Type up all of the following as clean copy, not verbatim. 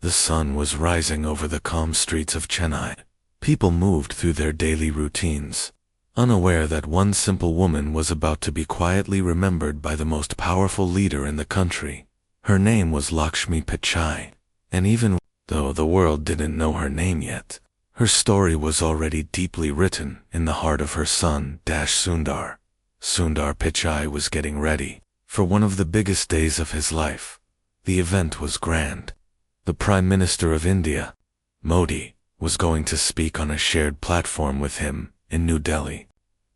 The sun was rising over the calm streets of Chennai. People moved through their daily routines, unaware that one simple woman was about to be quietly remembered by the most powerful leader in the country. Her name was Lakshmi Pichai, and even though the world didn't know her name yet, her story was already deeply written in the heart of her son, Sundar. Sundar Pichai was getting ready for one of the biggest days of his life. The event was grand. The Prime Minister of India, Modi, was going to speak on a shared platform with him in New Delhi.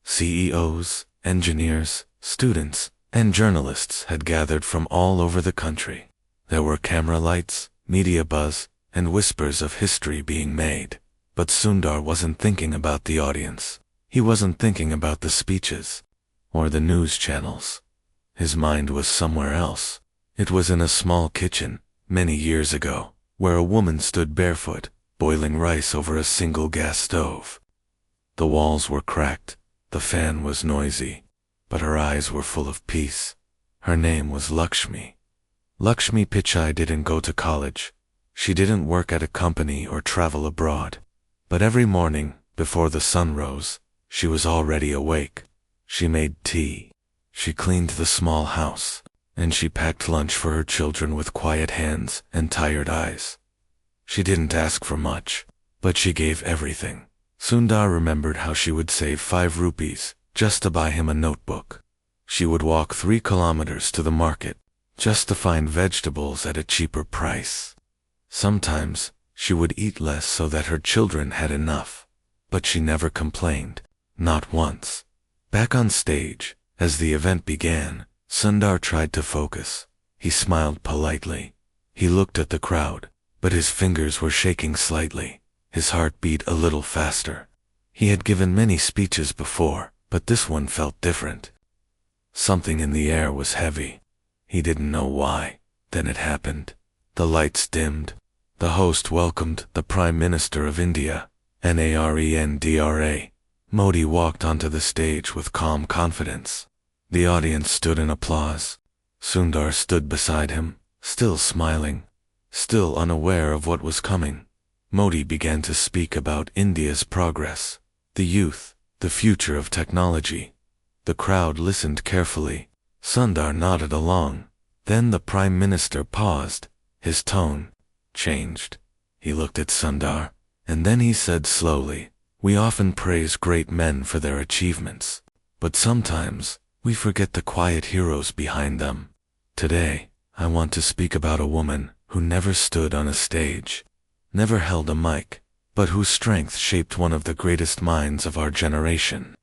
CEOs, engineers, students, and journalists had gathered from all over the country. There were camera lights, media buzz, and whispers of history being made. But Sundar wasn't thinking about the audience. He wasn't thinking about the speeches or the news channels. His mind was somewhere else. It was in a small kitchen, many years ago, where a woman stood barefoot, boiling rice over a single gas stove. The walls were cracked, the fan was noisy, but her eyes were full of peace. Her name was Lakshmi. Lakshmi Pichai didn't go to college. She didn't work at a company or travel abroad. But every morning, before the sun rose, she was already awake. She made tea. She cleaned the small house, and she packed lunch for her children with quiet hands and tired eyes. She didn't ask for much, but she gave everything. Sundar remembered how she would save 5 rupees just to buy him a notebook. She would walk 3 kilometers to the market just to find vegetables at a cheaper price. Sometimes she would eat less so that her children had enough, but she never complained, not once. Back on stage, as the event began, Sundar tried to focus. He smiled politely. He looked at the crowd, but his fingers were shaking slightly. His heart beat a little faster. He had given many speeches before, but this one felt different. Something in the air was heavy. He didn't know why. Then it happened. The lights dimmed. The host welcomed the Prime Minister of India, Narendra. Modi walked onto the stage with calm confidence. The audience stood in applause. Sundar stood beside him, still smiling, still unaware of what was coming. Modi began to speak about India's progress, the youth, the future of technology. The crowd listened carefully. Sundar nodded along. Then the Prime Minister paused. His tone changed. He looked at Sundar, and then he said slowly, "We often praise great men for their achievements, but sometimes we forget the quiet heroes behind them. Today, I want to speak about a woman who never stood on a stage, never held a mic, but whose strength shaped one of the greatest minds of our generation."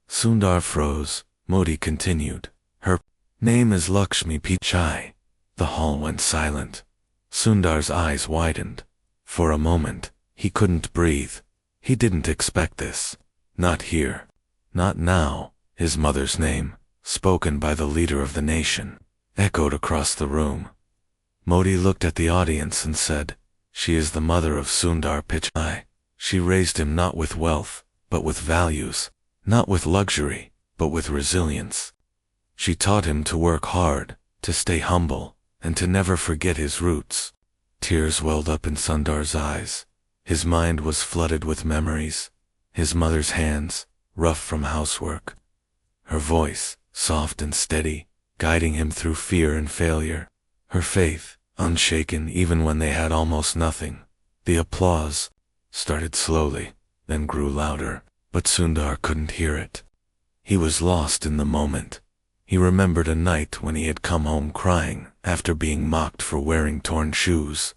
Sundar froze. Modi continued, "Her name is Lakshmi Pichai." The hall went silent. Sundar's eyes widened. For a moment, he couldn't breathe. He didn't expect this. Not here. Not now. His mother's name, spoken by the leader of the nation, echoed across the room. Modi looked at the audience and said, "She is the mother of Sundar Pichai. She raised him not with wealth, but with values, not with luxury, but with resilience. She taught him to work hard, to stay humble, and to never forget his roots." Tears welled up in Sundar's eyes. His mind was flooded with memories. His mother's hands, rough from housework. Her voice, soft and steady, guiding him through fear and failure. Her faith, unshaken even when they had almost nothing. The applause started slowly, then grew louder, but Sundar couldn't hear it. He was lost in the moment. He remembered a night when he had come home crying after being mocked for wearing torn shoes.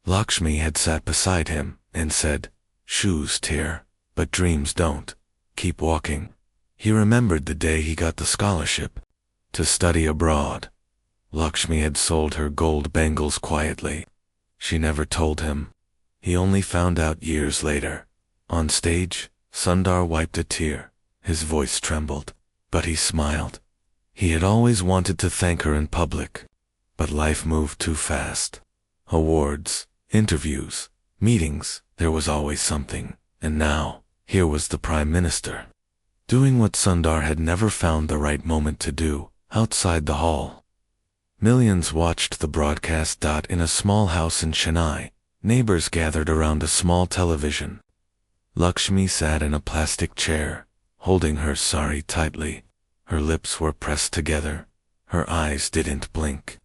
Lakshmi had sat beside him and said, "Shoes tear, but dreams don't. Keep walking." He remembered the day he got the scholarship to study abroad. Lakshmi had sold her gold bangles quietly. She never told him. He only found out years later. On stage, Sundar wiped a tear. His voice trembled, but he smiled. He had always wanted to thank her in public, but life moved too fast. Awards, interviews, meetings, there was always something. And now, here was the Prime Minister, doing what Sundar had never found the right moment to do, outside the hall. Millions watched the broadcast. In a small house in Chennai, Neighbors gathered around a small television. Lakshmi sat in a plastic chair, holding her sari tightly. Her lips were pressed together. Her eyes didn't blink.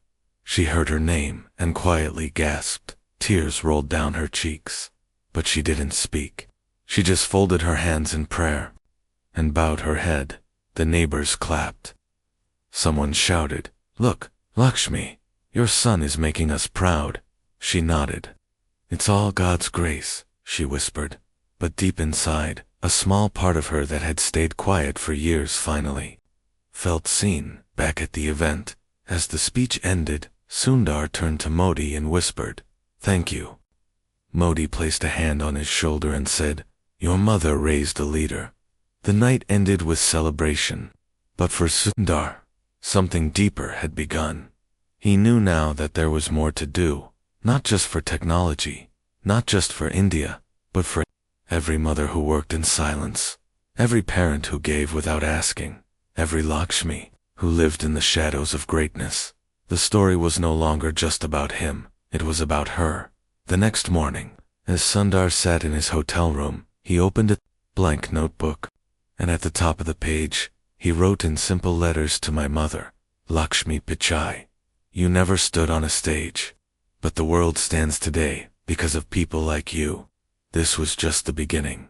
She heard her name and quietly gasped. Tears rolled down her cheeks. But she didn't speak. She just folded her hands in prayer and bowed her head. The neighbors clapped. Someone shouted, "Look, Lakshmi, your son is making us proud." She nodded. "It's all God's grace," she whispered. But deep inside, a small part of her that had stayed quiet for years finally felt seen. Back at the event, as the speech ended, Sundar turned to Modi and whispered, "Thank you." Modi placed a hand on his shoulder and said, "Your mother raised a leader." The night ended with celebration. But for Sundar, something deeper had begun. He knew now that there was more to do, not just for technology, not just for India, but for every mother who worked in silence, every parent who gave without asking, every Lakshmi who lived in the shadows of greatness. The story was no longer just about him, it was about her. The next morning, as Sundar sat in his hotel room, he opened a blank notebook, and at the top of the page, he wrote in simple letters to my mother, "Lakshmi Pichai, you never stood on a stage, but the world stands today because of people like you. This was just the beginning,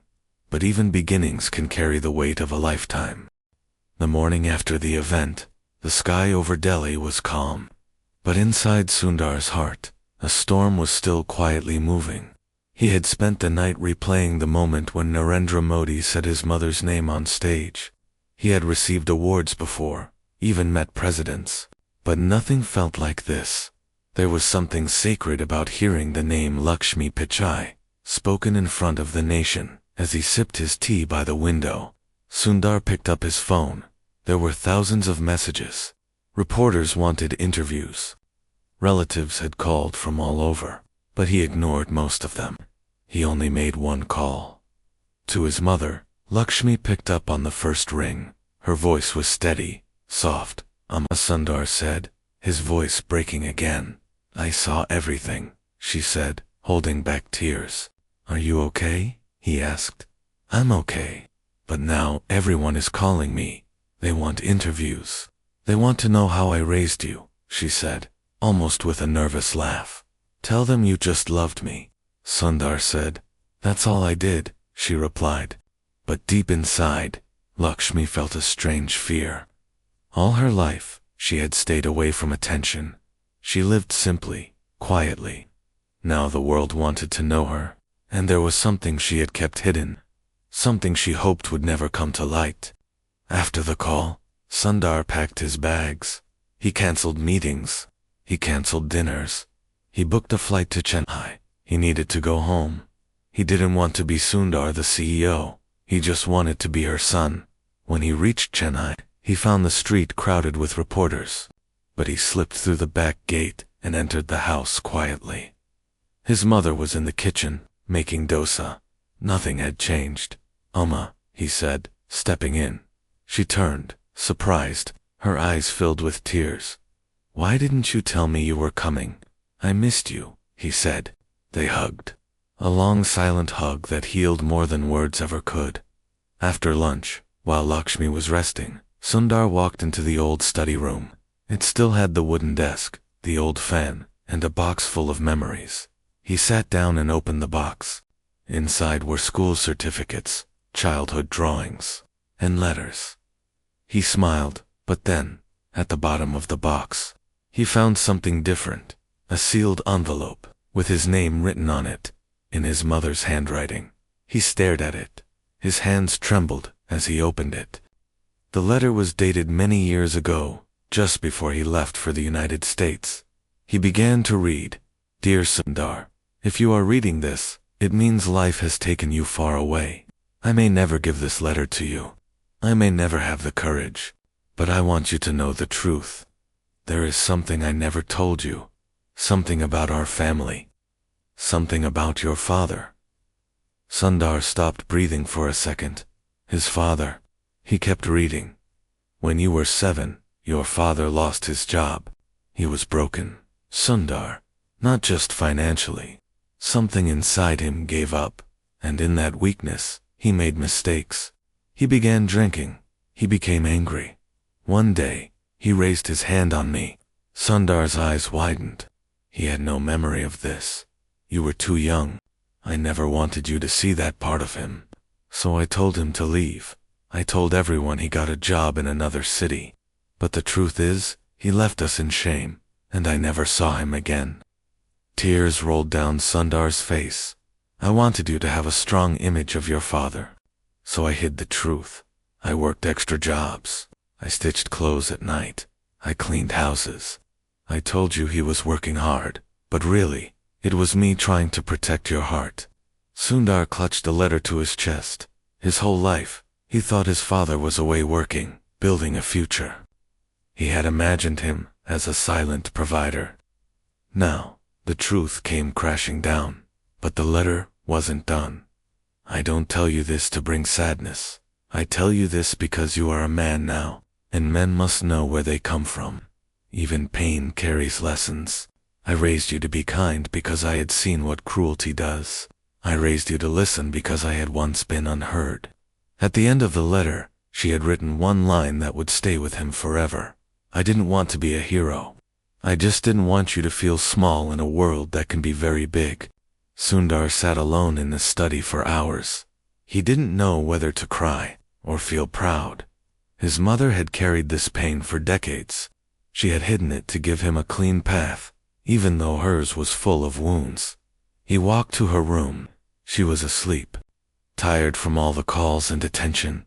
but even beginnings can carry the weight of a lifetime." The morning after the event, the sky over Delhi was calm, but inside Sundar's heart, a storm was still quietly moving. He had spent the night replaying the moment when Narendra Modi said his mother's name on stage. He had received awards before, even met presidents, but nothing felt like this. There was something sacred about hearing the name Lakshmi Pichai spoken in front of the nation. As he sipped his tea by the window, Sundar picked up his phone. There were thousands of messages. Reporters wanted interviews. Relatives had called from all over, but he ignored most of them. He only made one call. To his mother. Lakshmi picked up on the first ring. Her voice was steady, soft. "Amma," Sundar said, his voice breaking again. "I saw everything," she said, holding back tears. "Are you okay?" he asked. "I'm okay. But now everyone is calling me. They want interviews. They want to know how I raised you," she said, almost with a nervous laugh. "Tell them you just loved me." Sundar said, "That's all I did," she replied. But deep inside, Lakshmi felt a strange fear. All her life, she had stayed away from attention. She lived simply, quietly. Now the world wanted to know her, and there was something she had kept hidden, something she hoped would never come to light. After the call, Sundar packed his bags. He canceled meetings. He canceled dinners. He booked a flight to Chennai. He needed to go home. He didn't want to be Sundar the CEO. He just wanted to be her son. When he reached Chennai, he found the street crowded with reporters. But he slipped through the back gate and entered the house quietly. His mother was in the kitchen, making dosa. Nothing had changed. "Amma," he said, stepping in. She turned, surprised, her eyes filled with tears. "Why didn't you tell me you were coming? I missed you," he said. They hugged. A long silent hug that healed more than words ever could. After lunch, while Lakshmi was resting, Sundar walked into the old study room. It still had the wooden desk, the old fan, and a box full of memories. He sat down and opened the box. Inside were school certificates, childhood drawings, and letters. He smiled, but then, at the bottom of the box, he found something different, a sealed envelope, with his name written on it, in his mother's handwriting. He stared at it. His hands trembled as he opened it. The letter was dated many years ago, just before he left for the United States. He began to read, "Dear Sundar, if you are reading this, it means life has taken you far away. I may never give this letter to you. I may never have the courage, but I want you to know the truth. There is something I never told you, something about our family, something about your father." Sundar stopped breathing for a second. His father. He kept reading. "When you were 7, your father lost his job. He was broken, Sundar, not just financially, Something inside him gave up, and in that weakness, he made mistakes. He began drinking. He became angry. One day, he raised his hand on me. Sundar's eyes widened. He had no memory of this. You were too young. I never wanted you to see that part of him. So I told him to leave. I told everyone he got a job in another city. But the truth is, he left us in shame, and I never saw him again. Tears rolled down Sundar's face. I wanted you to have a strong image of your father. So I hid the truth. I worked extra jobs. I stitched clothes at night. I cleaned houses. I told you he was working hard, but really, it was me trying to protect your heart. Sundar clutched the letter to his chest. His whole life, he thought his father was away working, building a future. He had imagined him as a silent provider. Now, the truth came crashing down, but the letter wasn't done. I don't tell you this to bring sadness. I tell you this because you are a man now, and men must know where they come from. Even pain carries lessons. I raised you to be kind because I had seen what cruelty does. I raised you to listen because I had once been unheard. At the end of the letter, she had written one line that would stay with him forever. I didn't want to be a hero. I just didn't want you to feel small in a world that can be very big. Sundar sat alone in the study for hours. He didn't know whether to cry or feel proud. His mother had carried this pain for decades. She had hidden it to give him a clean path, even though hers was full of wounds. He walked to her room. She was asleep, tired from all the calls and attention.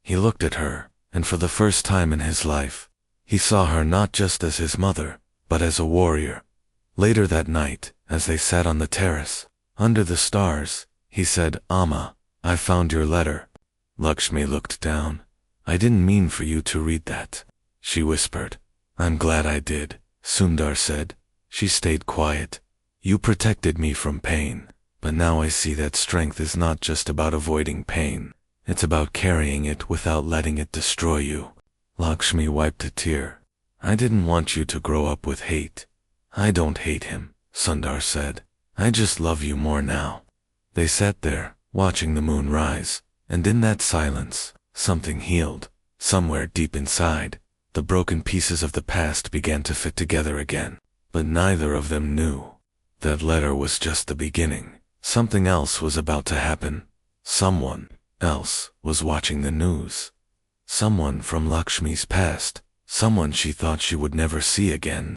He looked at her, and for the first time in his life, he saw her not just as his mother, but as a warrior. Later that night, as they sat on the terrace, under the stars, he said, "Amma, I found your letter." Lakshmi looked down. "I didn't mean for you to read that," she whispered. "I'm glad I did," Sundar said. She stayed quiet. "You protected me from pain, but now I see that strength is not just about avoiding pain. It's about carrying it without letting it destroy you." Lakshmi wiped a tear. "I didn't want you to grow up with hate." "I don't hate him," Sundar said. "I just love you more now." They sat there, watching the moon rise, and in that silence, something healed. Somewhere deep inside, the broken pieces of the past began to fit together again. But neither of them knew. That letter was just the beginning. Something else was about to happen. Someone else was watching the news. Someone from Lakshmi's past. Someone she thought she would never see again.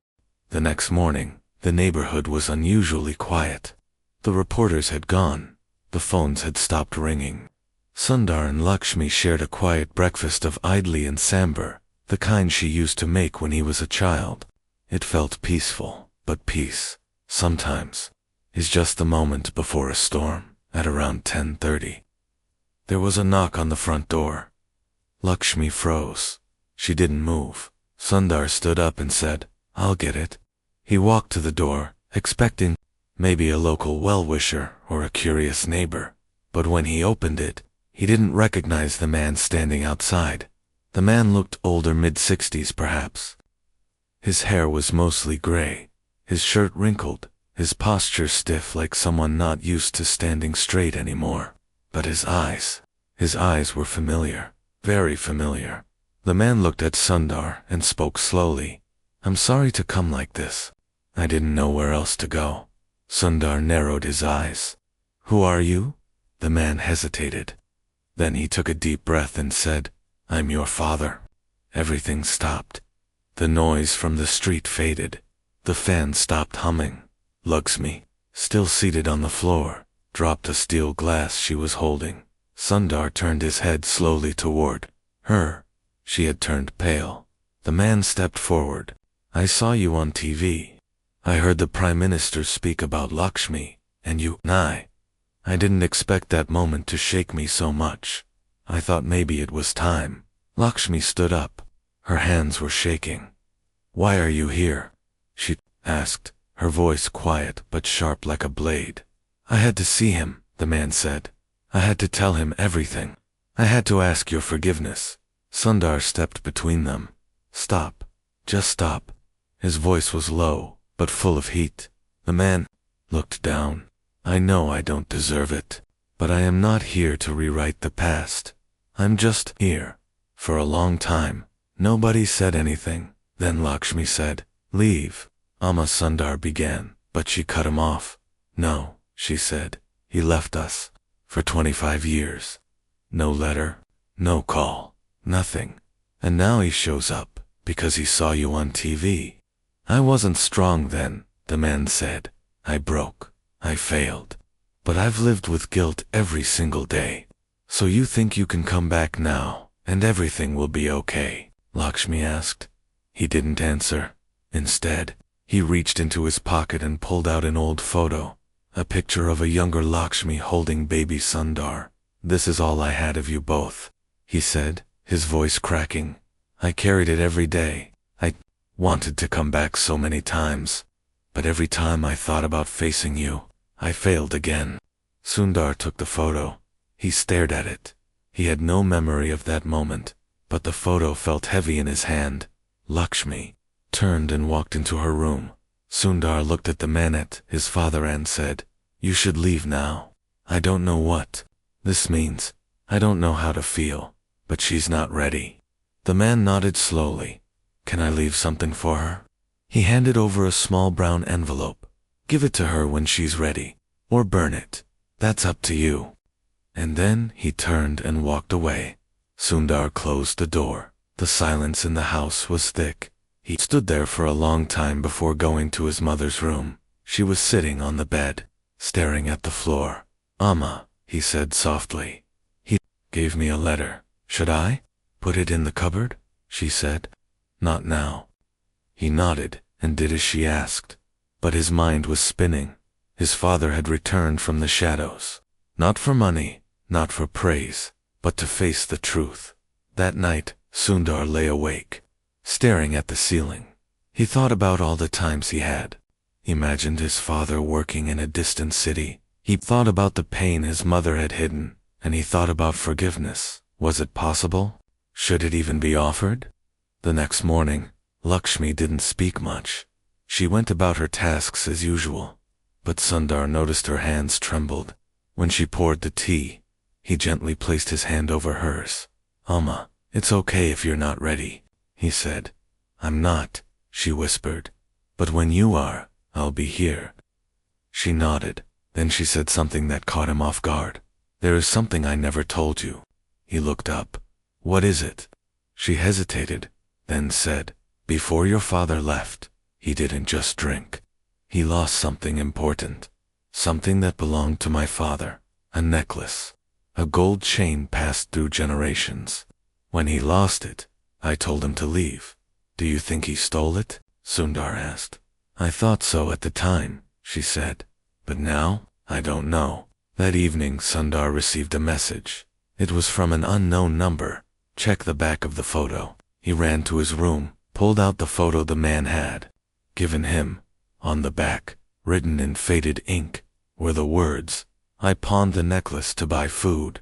The next morning, the neighborhood was unusually quiet. The reporters had gone. The phones had stopped ringing. Sundar and Lakshmi shared a quiet breakfast of idli and sambar, the kind she used to make when he was a child. It felt peaceful, but peace, sometimes, is just the moment before a storm. At around 10:30, there was a knock on the front door. Lakshmi froze. She didn't move. Sundar stood up and said, "I'll get it." He walked to the door, expecting maybe a local well-wisher or a curious neighbor. But when he opened it, he didn't recognize the man standing outside. The man looked older, mid-60s perhaps. His hair was mostly gray, his shirt wrinkled, his posture stiff like someone not used to standing straight anymore. But his eyes were familiar, very familiar. The man looked at Sundar and spoke slowly. "I'm sorry to come like this. I didn't know where else to go." Sundar narrowed his eyes. "Who are you?" The man hesitated. Then he took a deep breath and said, "I'm your father." Everything stopped. The noise from the street faded. The fan stopped humming. Lakshmi, still seated on the floor, dropped a steel glass she was holding. Sundar turned his head slowly toward her. She had turned pale. The man stepped forward. "I saw you on TV. I heard the Prime Minister speak about Lakshmi, and you and I didn't expect that moment to shake me so much. I thought maybe it was time." Lakshmi stood up. Her hands were shaking. "Why are you here?" she asked, her voice quiet but sharp like a blade. "I had to see him," the man said. "I had to tell him everything. I had to ask your forgiveness." Sundar stepped between them. "Stop. Just stop." His voice was low, but full of heat. The man looked down. I know I don't deserve it, but I am not here to rewrite the past. I'm just here. For a long time, nobody said anything. Then Lakshmi said, "Leave." Amma Sundar began, but she cut him off. "No," she said. "He left us. For 25 years. No letter, no call, nothing. And now he shows up, because he saw you on TV. I wasn't strong then," the man said. "I broke. I failed. But I've lived with guilt every single day. So you think you can come back now, and everything will be okay?" Lakshmi asked. He didn't answer. Instead, he reached into his pocket and pulled out an old photo, a picture of a younger Lakshmi holding baby Sundar. "This is all I had of you both," he said, his voice cracking. "I carried it every day. I wanted to come back so many times. But every time I thought about facing you, I failed again." Sundar took the photo. He stared at it. He had no memory of that moment, but the photo felt heavy in his hand. Lakshmi turned and walked into her room. Sundar looked at the man at his father and said, "You should leave now. I don't know what this means. I don't know how to feel, but she's not ready." The man nodded slowly. "Can I leave something for her?" He handed over a small brown envelope. "Give it to her when she's ready, or burn it. That's up to you." And then he turned and walked away. Sundar closed the door. The silence in the house was thick. He stood there for a long time before going to his mother's room. She was sitting on the bed, staring at the floor. "Amma," he said softly. "He gave me a letter. Should I put it in the cupboard?" she said. "Not now." He nodded and did as she asked. But his mind was spinning. His father had returned from the shadows. Not for money, not for praise, but to face the truth. That night, Sundar lay awake, staring at the ceiling. He thought about all the times he had imagined his father working in a distant city. He thought about the pain his mother had hidden, and he thought about forgiveness. Was it possible? Should it even be offered? The next morning, Lakshmi didn't speak much. She went about her tasks as usual, but Sundar noticed her hands trembled. When she poured the tea, he gently placed his hand over hers. "Amma, it's okay if you're not ready," he said. "I'm not," she whispered. "But when you are, I'll be here." She nodded. Then she said something that caught him off guard. "There is something I never told you." He looked up. "What is it?" She hesitated, then said, "Before your father left, he didn't just drink. He lost something important. Something that belonged to my father. A necklace. A gold chain passed through generations. When he lost it, I told him to leave." "Do you think he stole it?" Sundar asked. "I thought so at the time," she said. "But now, I don't know." That evening, Sundar received a message. It was from an unknown number. "Check the back of the photo." He ran to his room, pulled out the photo the man had given him. On the back, written in faded ink, were the words, "I pawned the necklace to buy food.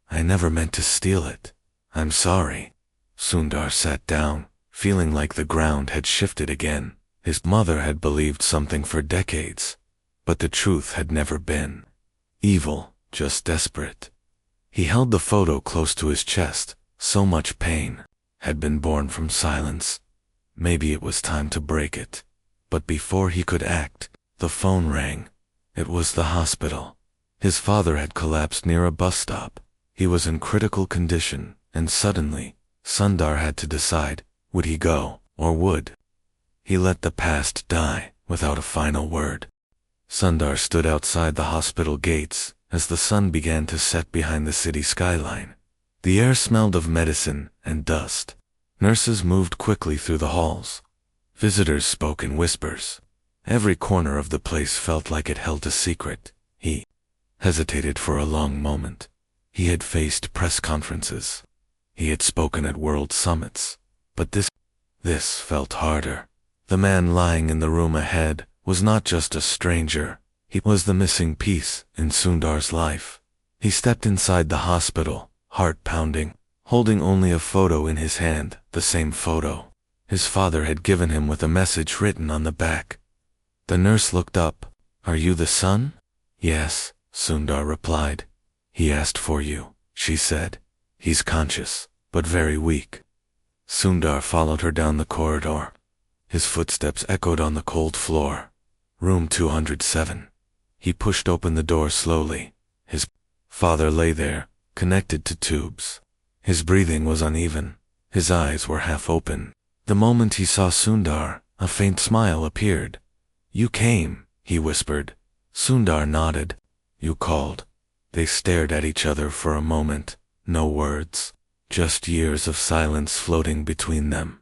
I never meant to steal it. I'm sorry." Sundar sat down, feeling like the ground had shifted again. His mother had believed something for decades, but the truth had never been evil, just desperate. He held the photo close to his chest. So much pain had been born from silence. Maybe it was time to break it. But before he could act, the phone rang. It was the hospital. His father had collapsed near a bus stop. He was in critical condition, and suddenly, Sundar had to decide, would he go, or would he let the past die without a final word? Sundar stood outside the hospital gates as the sun began to set behind the city skyline. The air smelled of medicine and dust. Nurses moved quickly through the halls. Visitors spoke in whispers. Every corner of the place felt like it held a secret. He hesitated for a long moment. He had faced press conferences. He had spoken at world summits. But this felt harder. The man lying in the room ahead was not just a stranger. He was the missing piece in Sundar's life. He stepped inside the hospital, heart pounding, holding only a photo in his hand, the same photo his father had given him with a message written on the back. The nurse looked up. "Are you the son?" Yes, Sundar replied. He asked for you, she said. He's conscious, but very weak. Sundar followed her down the corridor. His footsteps echoed on the cold floor. Room 207. He pushed open the door slowly. His father lay there, connected to tubes. His breathing was uneven. His eyes were half open. The moment he saw Sundar, a faint smile appeared. You came, he whispered. Sundar nodded. You called. They stared at each other for a moment. No words. Just years of silence floating between them.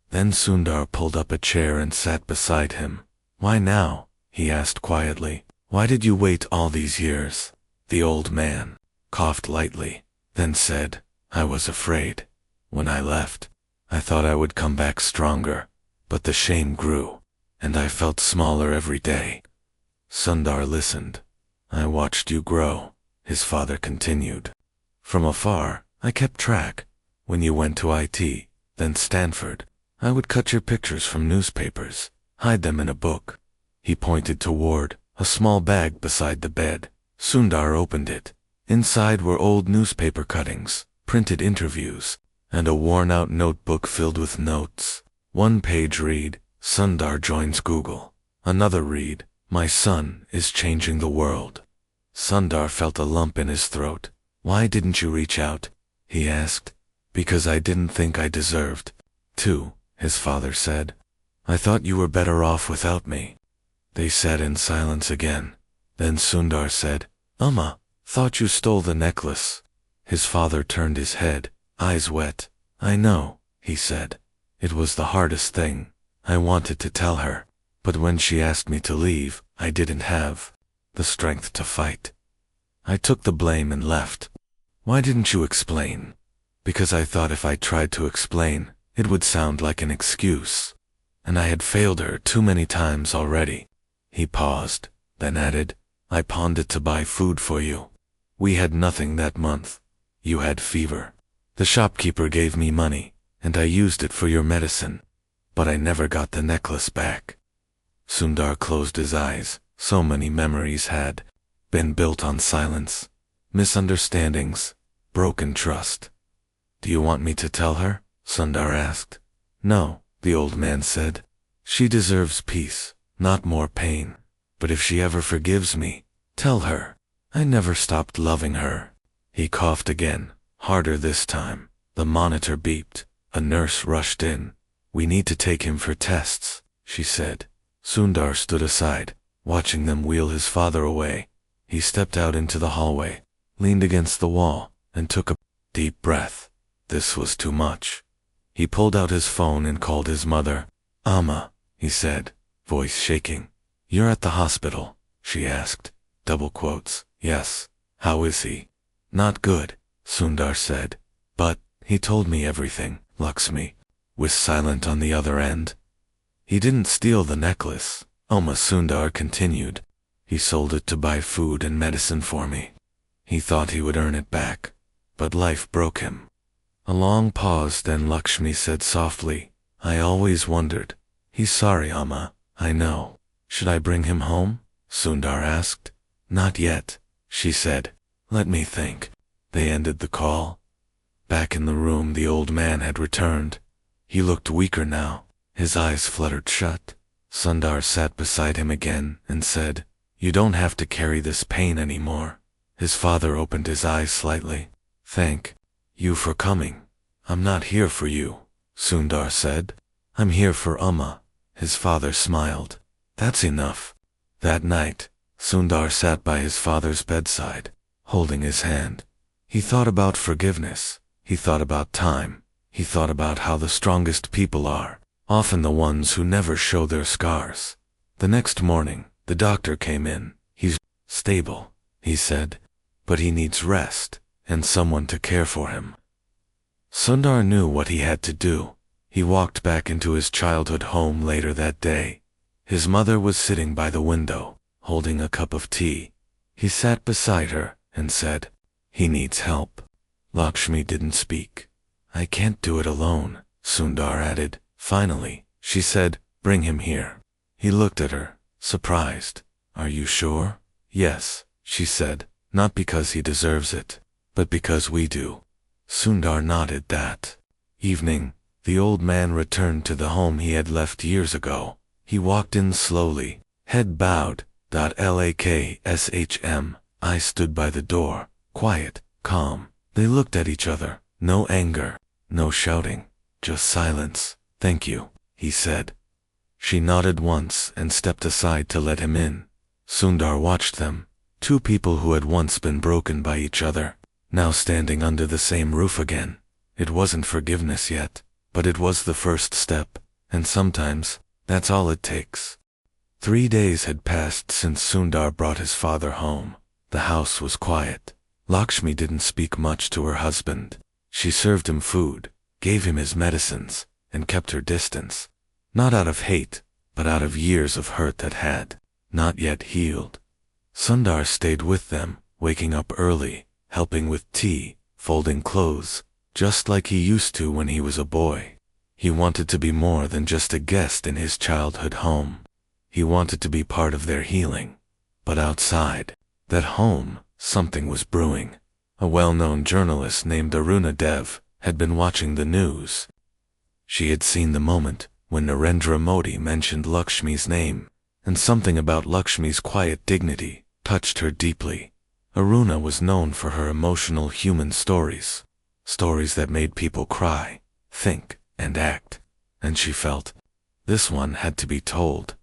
Then Sundar pulled up a chair and sat beside him. Why now? He asked quietly. Why did you wait all these years? The old man coughed lightly, then said, I was afraid. When I left, I thought I would come back stronger, but the shame grew, and I felt smaller every day. Sundar listened. I watched you grow, his father continued. From afar, I kept track. When you went to IT, then Stanford, I would cut your pictures from newspapers, hide them in a book. He pointed toward a small bag beside the bed. Sundar opened it. Inside were old newspaper cuttings, printed interviews, and a worn-out notebook filled with notes. One page read, Sundar joins Google. Another read, My son is changing the world. Sundar felt a lump in his throat. Why didn't you reach out? He asked. Because I didn't think I deserved to, his father said. I thought you were better off without me. They sat in silence again. Then Sundar said, Amma, thought you stole the necklace. His father turned his head, eyes wet. I know, he said. It was the hardest thing. I wanted to tell her, but when she asked me to leave, I didn't have the strength to fight. I took the blame and left. Why didn't you explain? Because I thought if I tried to explain, it would sound like an excuse. And I had failed her too many times already. He paused, then added, I pawned it to buy food for you. We had nothing that month. You had fever. The shopkeeper gave me money, and I used it for your medicine. But I never got the necklace back. Sundar closed his eyes. So many memories had been built on silence, misunderstandings, broken trust. Do you want me to tell her? Sundar asked. No, the old man said. She deserves peace, not more pain. But if she ever forgives me, tell her. I never stopped loving her. He coughed again, harder this time. The monitor beeped. A nurse rushed in. We need to take him for tests, she said. Sundar stood aside, watching them wheel his father away. He stepped out into the hallway, leaned against the wall, and took a deep breath. This was too much. He pulled out his phone and called his mother. Amma, he said, voice shaking. You're at the hospital, she asked. Double quotes. Yes. How is he? Not good, Sundar said. But, he told me everything, Lakshmi was silent on the other end. He didn't steal the necklace, Amma Sundar continued. He sold it to buy food and medicine for me. He thought he would earn it back, but life broke him. A long pause, then Lakshmi said softly, I always wondered. He's sorry, Amma, I know. Should I bring him home? Sundar asked. Not yet, she said. Let me think. They ended the call. Back in the room, the old man had returned. He looked weaker now. His eyes fluttered shut. Sundar sat beside him again and said, You don't have to carry this pain anymore. His father opened his eyes slightly. Thank you for coming. I'm not here for you, Sundar said. I'm here for Amma. His father smiled. That's enough. That night, Sundar sat by his father's bedside, holding his hand. He thought about forgiveness. He thought about time. He thought about how the strongest people are often the ones who never show their scars. The next morning, the doctor came in. He's stable, he said, but he needs rest and someone to care for him. Sundar knew what he had to do. He walked back into his childhood home later that day. His mother was sitting by the window, holding a cup of tea. He sat beside her and said, He needs help. Lakshmi didn't speak. I can't do it alone, Sundar added. Finally, she said, Bring him here. He looked at her, surprised. Are you sure? Yes, she said, not because he deserves it, but because we do. Sundar nodded. That evening, the old man returned to the home he had left years ago. He walked in slowly, head bowed. Lakshm. I stood by the door, quiet, calm. They looked at each other. No anger, no shouting, just silence. Thank you, he said. She nodded once and stepped aside to let him in. Sundar watched them, two people who had once been broken by each other, now standing under the same roof again. It wasn't forgiveness yet, but it was the first step, and sometimes, that's all it takes. 3 days had passed since Sundar brought his father home. The house was quiet. Lakshmi didn't speak much to her husband. She served him food, gave him his medicines, and kept her distance. Not out of hate, but out of years of hurt that had not yet healed. Sundar stayed with them, waking up early, helping with tea, folding clothes, just like he used to when he was a boy. He wanted to be more than just a guest in his childhood home. He wanted to be part of their healing. But outside that home, something was brewing. A well-known journalist named Aruna Dev had been watching the news. She had seen the moment when Narendra Modi mentioned Lakshmi's name, and something about Lakshmi's quiet dignity touched her deeply. Aruna was known for her emotional human stories, stories that made people cry, think, and act, and she felt this one had to be told.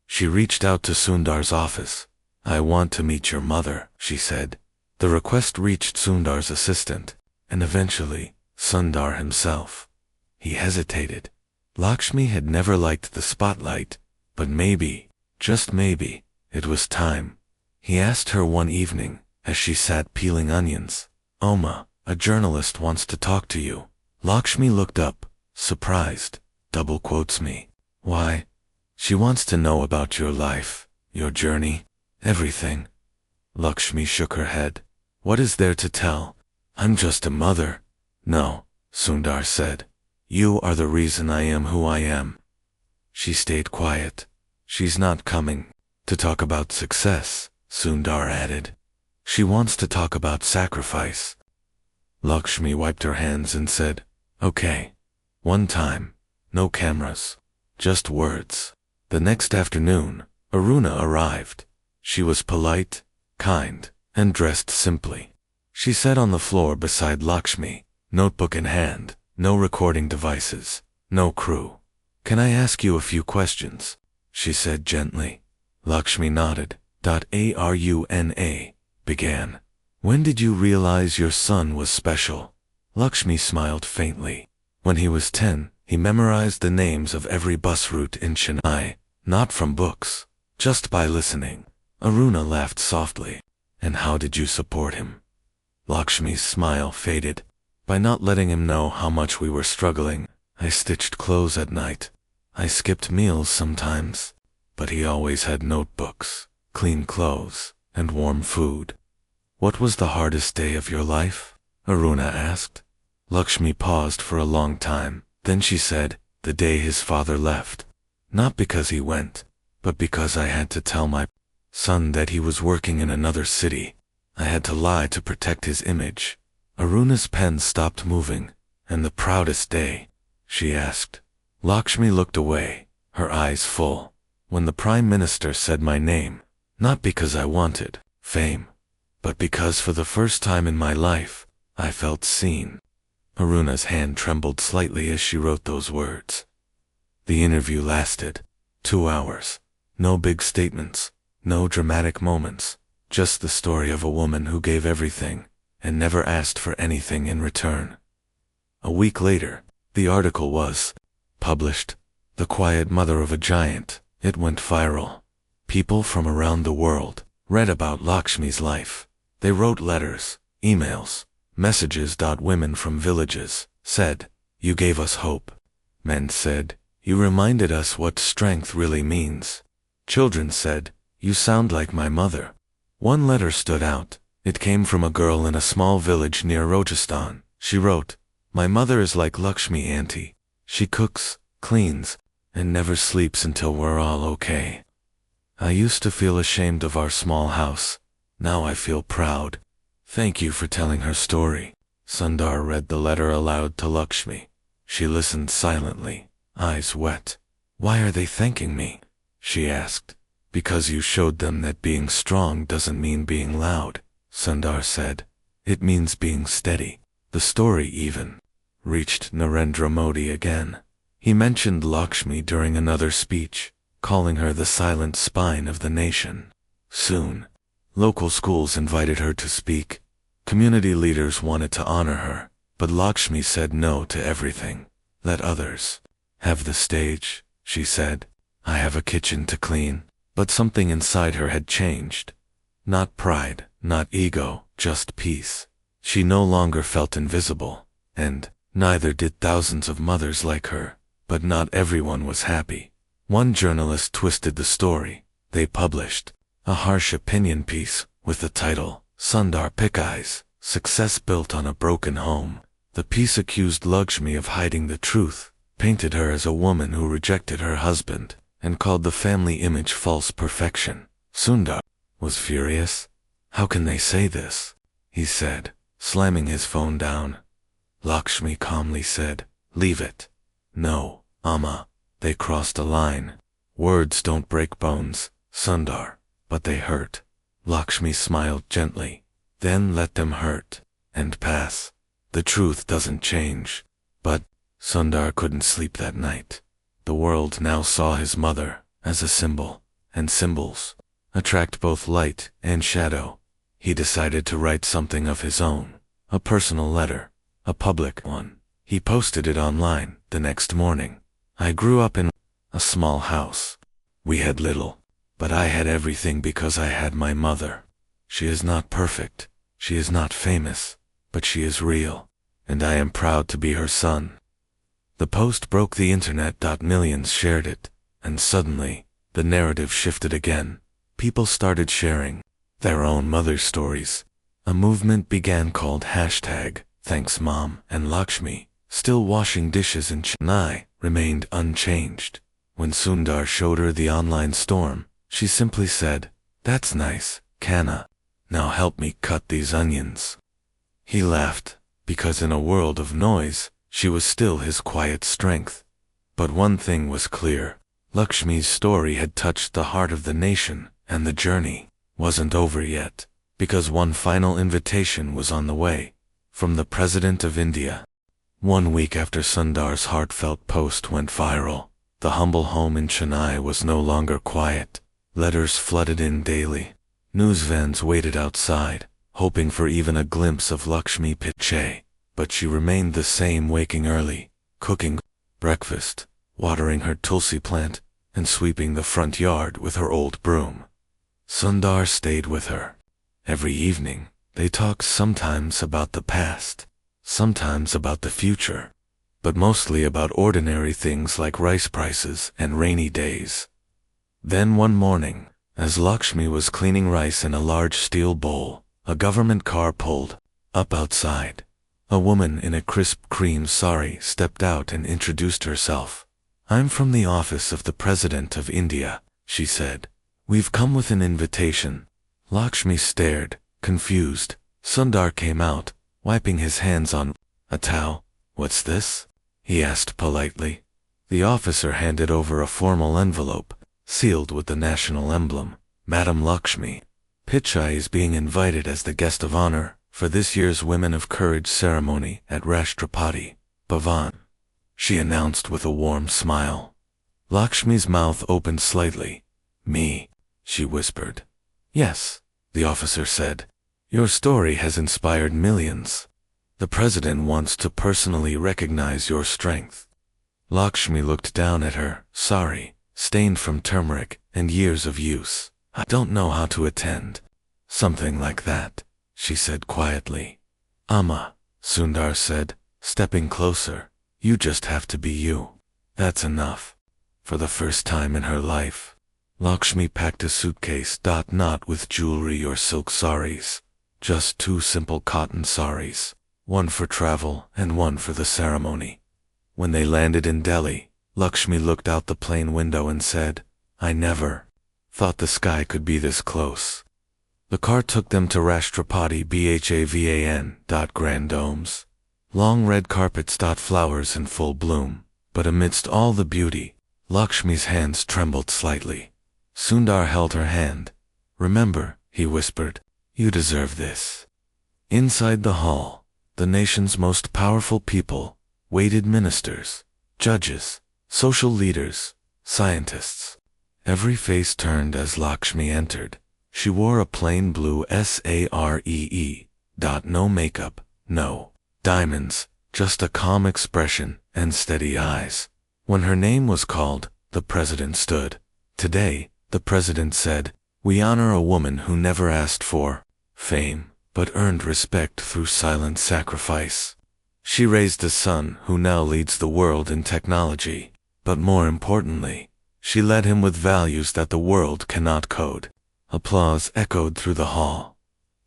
She reached out to Sundar's office. I want to meet your mother, she said. The request reached Sundar's assistant, and eventually, Sundar himself. He hesitated. Lakshmi had never liked the spotlight, but maybe, just maybe, it was time. He asked her one evening, as she sat peeling onions, Amma, a journalist wants to talk to you. Lakshmi looked up, surprised, double quotes me. Why? She wants to know about your life, your journey, everything. Lakshmi shook her head. What is there to tell? I'm just a mother. No, Sundar said. You are the reason I am who I am. She stayed quiet. She's not coming to talk about success, Sundar added. She wants to talk about sacrifice. Lakshmi wiped her hands and said, Okay. One time. No cameras. Just words. The next afternoon, Aruna arrived. She was polite, kind, and dressed simply. She sat on the floor beside Lakshmi, notebook in hand, no recording devices, no crew. Can I ask you a few questions? She said gently. Lakshmi nodded. Aruna began. When did you realize your son was special? Lakshmi smiled faintly. When he was 10, he memorized the names of every bus route in Chennai, not from books, just by listening. Aruna laughed softly. And how did you support him? Lakshmi's smile faded. By not letting him know how much we were struggling. I stitched clothes at night. I skipped meals sometimes. But he always had notebooks, clean clothes, and warm food. What was the hardest day of your life? Aruna asked. Lakshmi paused for a long time. Then she said, the day his father left. Not because he went, but because I had to tell my son that he was working in another city. I had to lie to protect his image. Aruna's pen stopped moving. And the proudest day? She asked. Lakshmi looked away, her eyes full. When the Prime Minister said my name, not because I wanted fame, but because for the first time in my life, I felt seen. Aruna's hand trembled slightly as she wrote those words. The interview lasted 2 hours. No big statements, no dramatic moments, just the story of a woman who gave everything and never asked for anything in return. A week later, the article was published. The Quiet Mother of a Giant. It went viral. People from around the world read about Lakshmi's life. They wrote letters, emails, messages. Women from villages said, you gave us hope. Men said, you reminded us what strength really means. Children said, you sound like my mother. One letter stood out. It came from a girl in a small village near Rajasthan. She wrote, my mother is like Lakshmi auntie. She cooks, cleans, and never sleeps until we're all okay. I used to feel ashamed of our small house. Now I feel proud. Thank you for telling her story." Sundar read the letter aloud to Lakshmi. She listened silently, eyes wet. "Why are they thanking me?" she asked. "Because you showed them that being strong doesn't mean being loud," Sundar said. "It means being steady." The story even reached Narendra Modi again. He mentioned Lakshmi during another speech, calling her the silent spine of the nation. Soon, local schools invited her to speak. Community leaders wanted to honor her, but Lakshmi said no to everything. "Let others have the stage," she said. "I have a kitchen to clean." But something inside her had changed. Not pride, not ego, just peace. She no longer felt invisible, and neither did thousands of mothers like her. But not everyone was happy. One journalist twisted the story. They published a harsh opinion piece with the title, "Sundar Pichai's Success Built on a Broken Home." The piece accused Lakshmi of hiding the truth, painted her as a woman who rejected her husband, and called the family image false perfection. Sundar was furious. "How can they say this?" he said, slamming his phone down. Lakshmi calmly said, "Leave it." "No, Amma, they crossed a line. Words don't break bones, Sundar, but they hurt." Lakshmi smiled gently. "Then let them hurt, and pass. The truth doesn't change." But Sundar couldn't sleep that night. The world now saw his mother as a symbol, and symbols attract both light and shadow. He decided to write something of his own, a personal letter, a public one. He posted it online the next morning. "I grew up in a small house. We had little, but I had everything because I had my mother. She is not perfect, she is not famous, but she is real, and I am proud to be her son." The post broke the internet. Millions shared it, and suddenly, the narrative shifted again. People started sharing their own mother stories. A movement began called #Thanks Mom, and Lakshmi, still washing dishes in Chennai, remained unchanged. When Sundar showed her the online storm, she simply said, "That's nice, Kanna. Now help me cut these onions." He laughed, because in a world of noise, she was still his quiet strength. But one thing was clear. Lakshmi's story had touched the heart of the nation, and the journey wasn't over yet, because one final invitation was on the way, from the President of India. 1 week after Sundar's heartfelt post went viral, the humble home in Chennai was no longer quiet. Letters flooded in daily. News vans waited outside, hoping for even a glimpse of Lakshmi Pichai. But she remained the same, waking early, cooking breakfast, watering her tulsi plant, and sweeping the front yard with her old broom. Sundar stayed with her. Every evening, they talked, sometimes about the past, sometimes about the future, but mostly about ordinary things like rice prices and rainy days. Then one morning, as Lakshmi was cleaning rice in a large steel bowl, a government car pulled up outside. A woman in a crisp cream sari stepped out and introduced herself. "I'm from the office of the President of India," she said. "We've come with an invitation." Lakshmi stared, confused. Sundar came out, wiping his hands on a towel. "What's this?" he asked politely. The officer handed over a formal envelope, sealed with the national emblem. "Madam Lakshmi Pichai is being invited as the guest of honor for this year's Women of Courage ceremony at Rashtrapati, Bhavan," she announced with a warm smile. Lakshmi's mouth opened slightly. "Me?" she whispered. "Yes," the officer said. "Your story has inspired millions. The president wants to personally recognize your strength." Lakshmi looked down at her, sari, stained from turmeric and years of use. "I don't know how to attend." "Something like that," she said quietly. "Amma," Sundar said, stepping closer, "you just have to be you. That's enough." For the first time in her life, Lakshmi packed a suitcase, not with jewelry or silk saris, just 2 simple cotton saris, one for travel and one for the ceremony. When they landed in Delhi, Lakshmi looked out the plane window and said, "I never thought the sky could be this close." The car took them to Rashtrapati Bhavan. Grand domes. Long red carpets. Flowers in full bloom. But amidst all the beauty, Lakshmi's hands trembled slightly. Sundar held her hand. "Remember," he whispered, "you deserve this." Inside the hall, the nation's most powerful people waited: ministers, judges, social leaders, scientists. Every face turned as Lakshmi entered. She wore a plain blue saree. No makeup, no diamonds, just a calm expression and steady eyes. When her name was called, the president stood. "Today," the president said, "we honor a woman who never asked for fame, but earned respect through silent sacrifice. She raised a son who now leads the world in technology, but more importantly, she led him with values that the world cannot code." Applause echoed through the hall.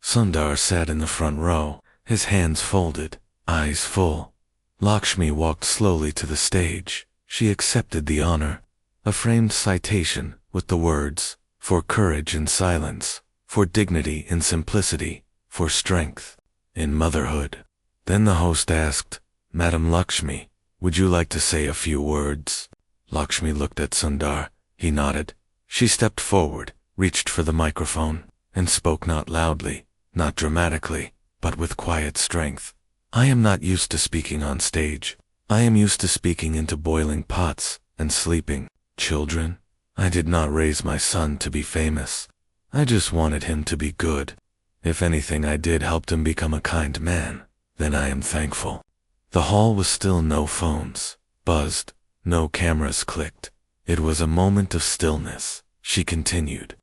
Sundar sat in the front row, his hands folded, eyes full. Lakshmi walked slowly to the stage. She accepted the honor, a framed citation with the words, "For courage in silence, for dignity in simplicity, for strength in motherhood." Then the host asked, "Madam Lakshmi, would you like to say a few words?" Lakshmi looked at Sundar. He nodded. She stepped forward, reached for the microphone, and spoke not loudly, not dramatically, but with quiet strength. "I am not used to speaking on stage. I am used to speaking into boiling pots and sleeping children. I did not raise my son to be famous. I just wanted him to be good. If anything I did helped him become a kind man, then I am thankful." The hall was still. No phones buzzed, no cameras clicked. It was a moment of stillness. She continued,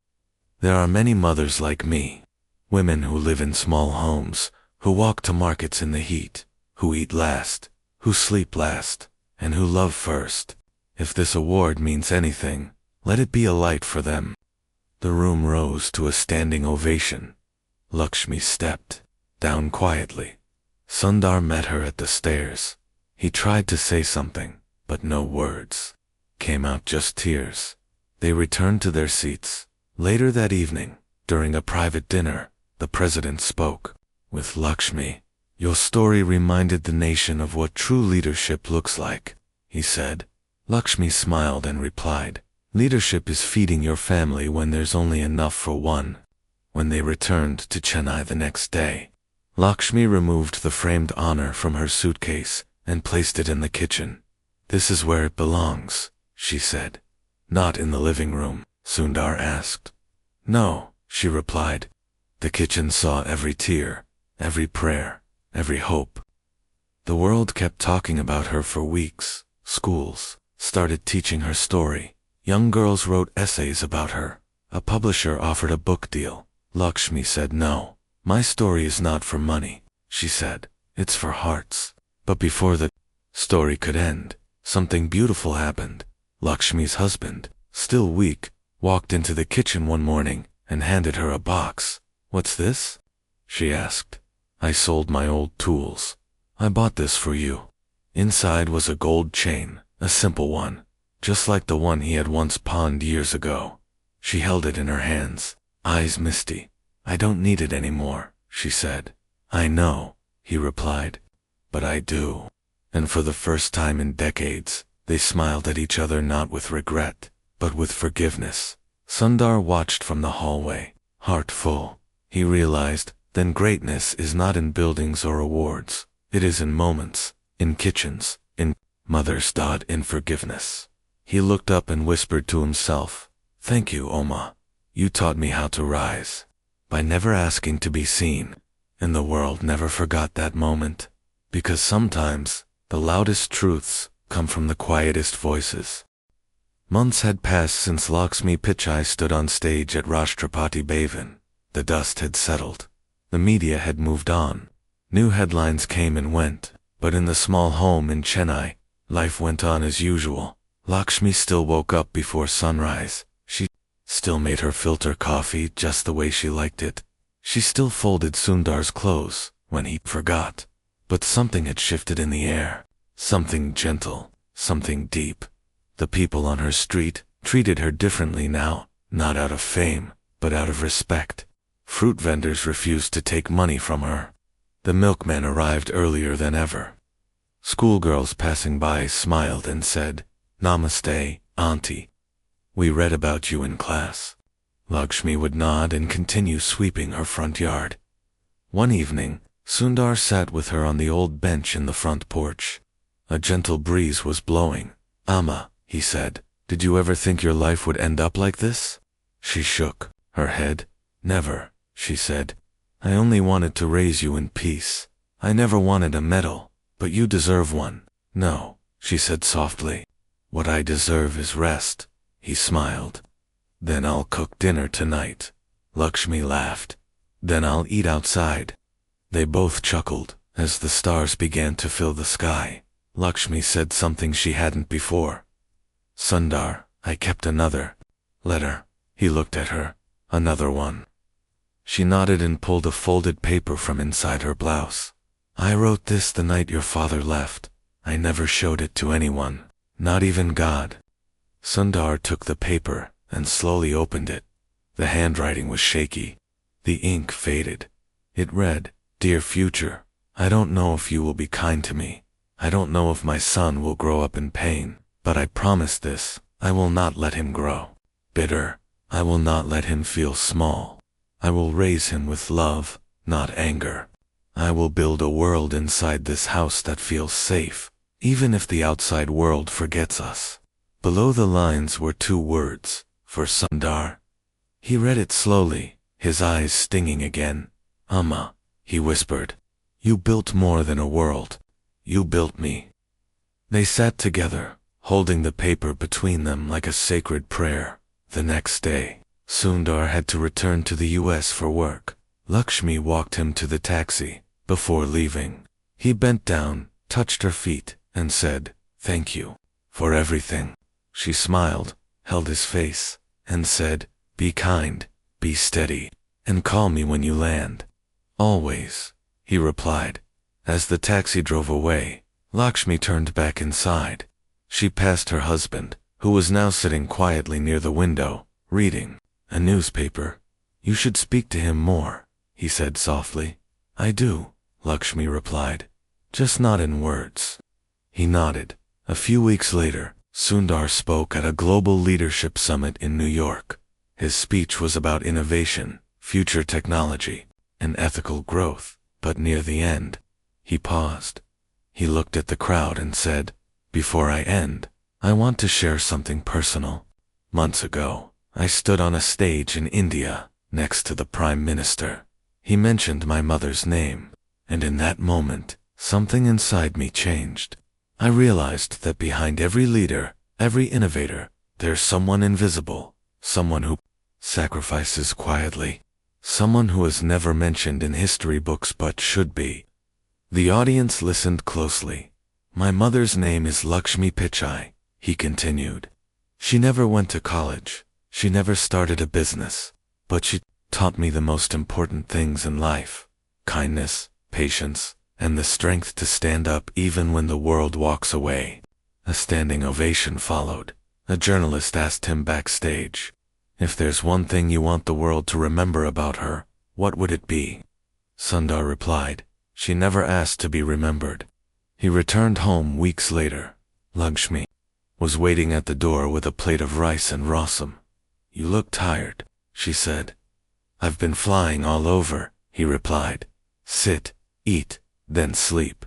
"There are many mothers like me, women who live in small homes, who walk to markets in the heat, who eat last, who sleep last, and who love first. If this award means anything, let it be a light for them." The room rose to a standing ovation. Lakshmi stepped down quietly. Sundar met her at the stairs. He tried to say something, but no words came out, just tears. They returned to their seats. Later that evening, during a private dinner, the president spoke. "With Lakshmi, your story reminded the nation of what true leadership looks like," he said. Lakshmi smiled and replied, "Leadership is feeding your family when there's only enough for one." When they returned to Chennai the next day, Lakshmi removed the framed honor from her suitcase and placed it in the kitchen. "This is where it belongs," she said. "Not in the living room?" Sundar asked. "No," she replied. The kitchen saw every tear, every prayer, every hope. The world kept talking about her for weeks. Schools started teaching her story. Young girls wrote essays about her. A publisher offered a book deal. Lakshmi said no. "My story is not for money," she said. "It's for hearts." But before the story could end, something beautiful happened. Lakshmi's husband, still weak, walked into the kitchen one morning and handed her a box. "What's this?" she asked. "I sold my old tools. I bought this for you." Inside was a gold chain, a simple one, just like the one he had once pawned years ago. She held it in her hands, eyes misty. "I don't need it anymore," she said. "I know," he replied, "but I do." And for the first time in decades, they smiled at each other, not with regret, but with forgiveness. Sundar watched from the hallway, heart full. He realized, then greatness is not in buildings or awards. It is in moments, in kitchens, in mothers. In forgiveness. He looked up and whispered to himself, "Thank you, Amma. You taught me how to rise by never asking to be seen." And the world never forgot that moment, because sometimes the loudest truths come from the quietest voices. Months had passed since Lakshmi Pichai stood on stage at Rashtrapati Bhavan. The dust had settled. The media had moved on. New headlines came and went, but in the small home in Chennai, life went on as usual. Lakshmi still woke up before sunrise. She still made her filter coffee just the way she liked it. She still folded Sundar's clothes when he forgot. But something had shifted in the air. Something gentle, something deep. The people on her street treated her differently now, not out of fame, but out of respect. Fruit vendors refused to take money from her. The milkman arrived earlier than ever. Schoolgirls passing by smiled and said, "Namaste, Auntie. We read about you in class." Lakshmi would nod and continue sweeping her front yard. One evening, Sundar sat with her on the old bench in the front porch. A gentle breeze was blowing. "Amma," he said, "did you ever think your life would end up like this?" She shook her head. "Never," she said. "I only wanted to raise you in peace. I never wanted a medal, but you deserve one." "No," she said softly. "What I deserve is rest." He smiled. "Then I'll cook dinner tonight." Lakshmi laughed. "Then I'll eat outside." They both chuckled as the stars began to fill the sky. Lakshmi said something she hadn't before. "Sundar, I kept another letter." He looked at her. "Another one?" She nodded and pulled a folded paper from inside her blouse. "I wrote this the night your father left. I never showed it to anyone, not even God." Sundar took the paper and slowly opened it. The handwriting was shaky. The ink faded. It read, "Dear future, I don't know if you will be kind to me. I don't know if my son will grow up in pain, but I promise this, I will not let him grow bitter. I will not let him feel small. I will raise him with love, not anger. I will build a world inside this house that feels safe, even if the outside world forgets us." Below the lines were 2 words, "For Sundar." He read it slowly, his eyes stinging again. "Amma," he whispered, "you built more than a world. You built me." They sat together, holding the paper between them like a sacred prayer. The next day, Sundar had to return to the US for work. Lakshmi walked him to the taxi. Before leaving, he bent down, touched her feet, and said, "Thank you for everything." She smiled, held his face, and said, "Be kind, be steady, and call me when you land." "Always," he replied. As the taxi drove away, Lakshmi turned back inside. She passed her husband, who was now sitting quietly near the window, reading a newspaper. "You should speak to him more," he said softly. "I do," Lakshmi replied, "just not in words." He nodded. A few weeks later, Sundar spoke at a global leadership summit in New York. His speech was about innovation, future technology, and ethical growth, but near the end, he paused. He looked at the crowd and said, "Before I end, I want to share something personal. Months ago, I stood on a stage in India, next to the Prime Minister. He mentioned my mother's name, and in that moment, something inside me changed. I realized that behind every leader, every innovator, there's someone invisible, someone who sacrifices quietly, someone who is never mentioned in history books but should be." The audience listened closely. "My mother's name is Lakshmi Pichai," he continued. "She never went to college. She never started a business, but she taught me the most important things in life: kindness, patience, and the strength to stand up even when the world walks away." A standing ovation followed. A journalist asked him backstage, "If there's one thing you want the world to remember about her, what would it be?" Sundar replied, "She never asked to be remembered." He returned home weeks later. Lakshmi was waiting at the door with a plate of rice and rasam. "You look tired," she said. "I've been flying all over," he replied. "Sit, eat, then sleep."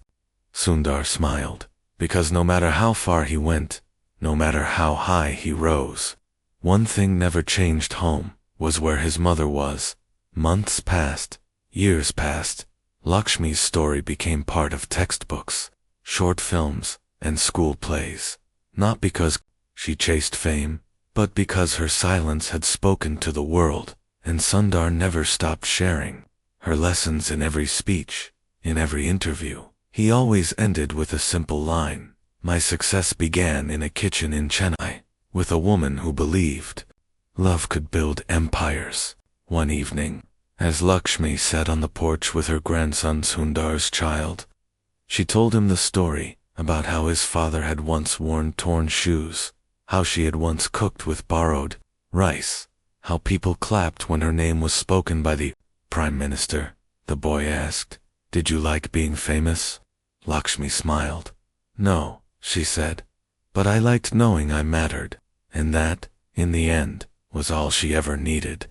Sundar smiled, because no matter how far he went, no matter how high he rose, one thing never changed: home was where his mother was. Months passed, years passed. Lakshmi's story became part of textbooks, short films, and school plays, not because she chased fame, but because her silence had spoken to the world, and Sundar never stopped sharing her lessons in every speech, in every interview. He always ended with a simple line: "My success began in a kitchen in Chennai, with a woman who believed love could build empires." One evening, as Lakshmi sat on the porch with her grandson Sundar's child, she told him the story about how his father had once worn torn shoes, how she had once cooked with borrowed rice, how people clapped when her name was spoken by the Prime Minister?" the boy asked. "Did you like being famous?" Lakshmi smiled. "No," she said, "but I liked knowing I mattered." And that, in the end, was all she ever needed.